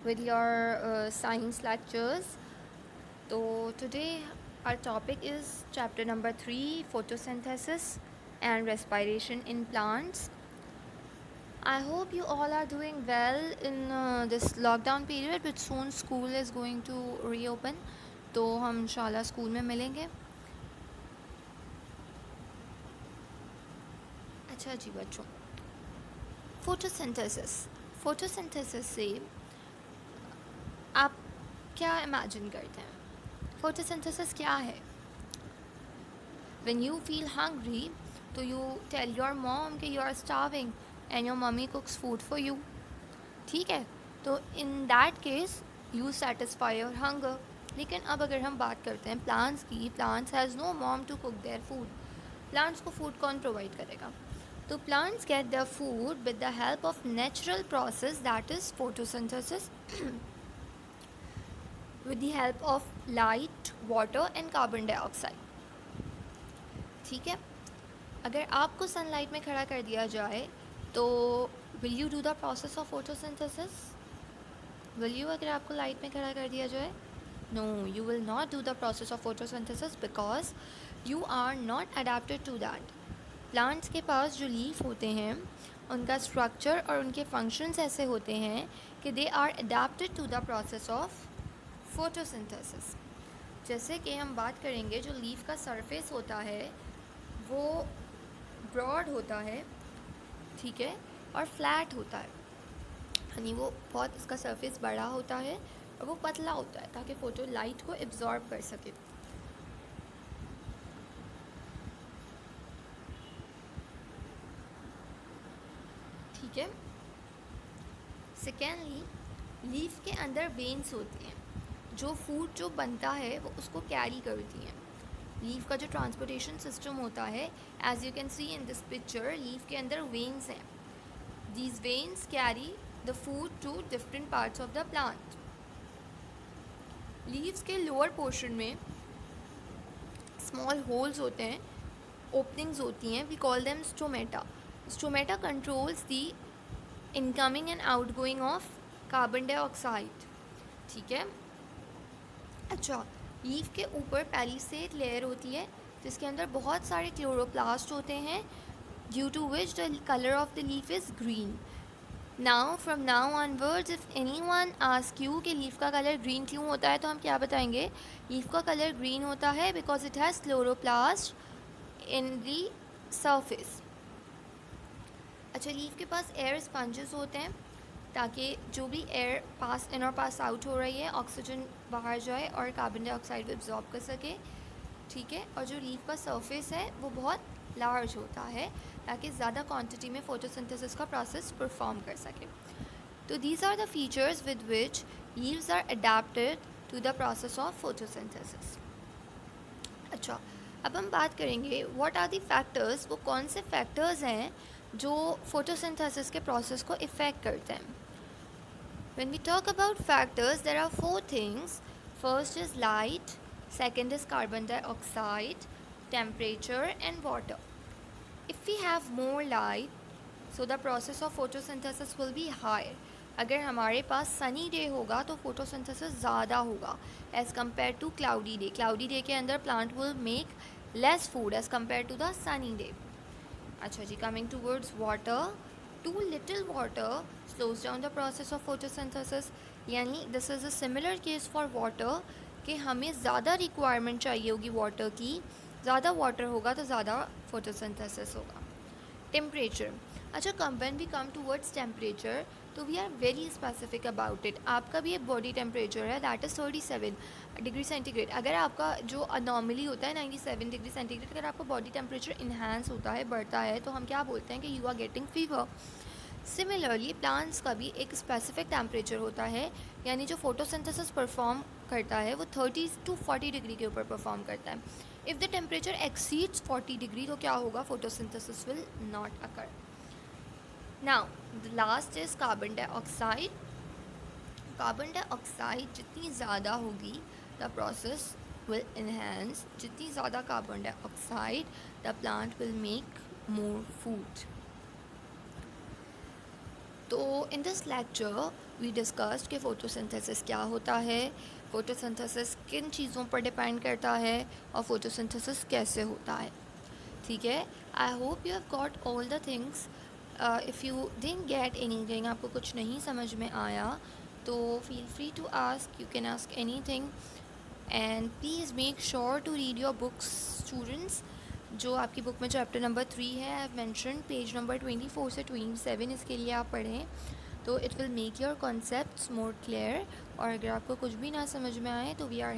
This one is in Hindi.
with your science lectures. So today our topic is chapter number 3, photosynthesis and respiration in plants. I hope you all are doing well in this lockdown period, which soon school is going to reopen. तो हम इंशाल्लाह स्कूल में मिलेंगे. अच्छा जी बच्चों, फोटोसिंथेसिस से आप क्या इमेजिन करते हैं? फोटोसिंथेसिस क्या है? When you feel hungry, तो you tell your mom कि you are starving and your mummy cooks food for you. ठीक है, तो in that case you satisfy your hunger. लेकिन अब अगर हम बात करते हैं plants की, plants has no mom to cook their food. Plants को food कौन provide करेगा? तो plants get their food with the help of natural process, that is photosynthesis, with the help of light, water and carbon dioxide. ठीक है, अगर आपको सनलाइट में खड़ा कर दिया जाए तो will you do the process of photosynthesis? Will you? अगर आपको लाइट में खड़ा कर दिया जाए, no, you will not do the process of photosynthesis because you are not adapted to that. Plants के पास जो लीफ होते हैं उनका स्ट्रक्चर और उनके फंक्शंस ऐसे होते हैं कि they are adapted to the process of photosynthesis. जैसे कि हम बात करेंगे, जो लीफ का सरफेस होता है वो ब्रॉड होता है, ठीक है, और फ्लैट होता है, यानी वो बहुत इसका सरफेस बड़ा होता है और वो पतला होता है ताकि फ़ोटो लाइट को एब्जॉर्ब कर सके. ठीक है. सेकेंडली, लीफ के अंदर वेन्स होती हैं जो फूड जो बनता है वो उसको कैरी करती हैं. लीफ का जो ट्रांसपोर्टेशन सिस्टम होता है, as you can see in this picture, leaf के अंदर वेन्स हैं. These veins carry the food to different parts of the plant. Leaves के लोअर पोर्शन में स्मॉल होल्स होते हैं, ओपनिंग्स होती हैं. We call them stomata. Stomata controls the incoming and outgoing of carbon dioxide. ठीक है. अच्छा, लीफ के ऊपर पैलिसेड लेयर होती है जिसके अंदर बहुत सारे क्लोरोप्लास्ट होते हैं, due to which the colour of the leaf is green. Now from now onwards if anyone ask you कि लीफ का कलर ग्रीन क्यों होता है, तो हम क्या बताएंगे? लीफ का कलर ग्रीन होता है because it has chloroplast in the surface. अच्छा, लीफ के पास एयर स्पंजेस होते हैं ताकि जो भी एयर पास इन और पास आउट हो रही है ऑक्सीजन बाहर जाए और कार्बन डाइऑक्साइड को एब्जॉर्ब कर सके. ठीक है. और जो लीफ का सरफेस है वो बहुत लार्ज होता है ताकि ज़्यादा क्वांटिटी में फोटोसिंथेसिस का प्रोसेस परफॉर्म कर सके. तो these are the features with which leaves are adapted to the process of photosynthesis. अच्छा, अब हम बात करेंगे व्हाट आर द फैक्टर्स. वो कौन से फैक्टर्स हैं जो फोटोसिंथेसिस के प्रोसेस को इफ़ेक्ट करते हैं. When we talk about factors, there are 4 things. First is light, second is carbon dioxide, temperature and water. If we have more light, so the process of photosynthesis will be higher. अगर हमारे पास सनी डे होगा तो फोटोसिंथेसिस ज़्यादा होगा as compare to cloudy day. Cloudy day के अंदर plant will make less food as compare to the sunny day. अच्छा जी, coming towards water. Too little water slows down the process of photosynthesis. यानी this is a similar case for water कि हमें ज़्यादा रिक्वायरमेंट चाहिए होगी वाटर की. ज़्यादा वाटर होगा तो ज़्यादा फोटोसिंथेसिस होगा. टेम्परेचर. अच्छा, when we come towards temperature तो we are very specific about it. आपका भी एक बॉडी टेम्परेचर है, दैट इज़ 37 डिग्री सेंटीग्रेड. अगर आपका जो अनॉमली होता है 97 डिग्री सेंटीग्रेड, अगर आपका बॉडी टेम्परेचर इन्हांस होता है, बढ़ता है, तो हम क्या बोलते हैं कि you are getting fever. Similarly plants का भी एक स्पेसिफिक टेम्परेचर होता है, यानी जो फोटोसिंथेसिस परफॉर्म करता है वो 30 to 40 डिग्री के ऊपर परफॉर्म करता है. If the temperature exceeds 40 degree तो क्या होगा? Photosynthesis will not occur. Now the last is carbon dioxide. Carbon dioxide जितनी ज़्यादा होगी द प्रोसेस विल इन्हेंस. जितनी ज़्यादा carbon dioxide the plant will make more food. तो in this lecture we discussed कि फ़ोटोसिंथेसिस क्या होता है, फ़ोटोसिंथेसिस किन चीज़ों पर डिपेंड करता है और फ़ोटोसिंथेसिस कैसे होता है. ठीक है. I hope you have got all the things. If you didn't get anything, आपको कुछ नहीं समझ में आया, तो feel free to ask, you can ask anything. And please make sure to read your books students. जो आपकी बुक में चैप्टर नंबर 3 है, I have mention page number 24 से 27, इसके लिए आप पढ़ें तो it will make your concepts more clear. और अगर आपको कुछ भी ना समझ में आए तो वी आर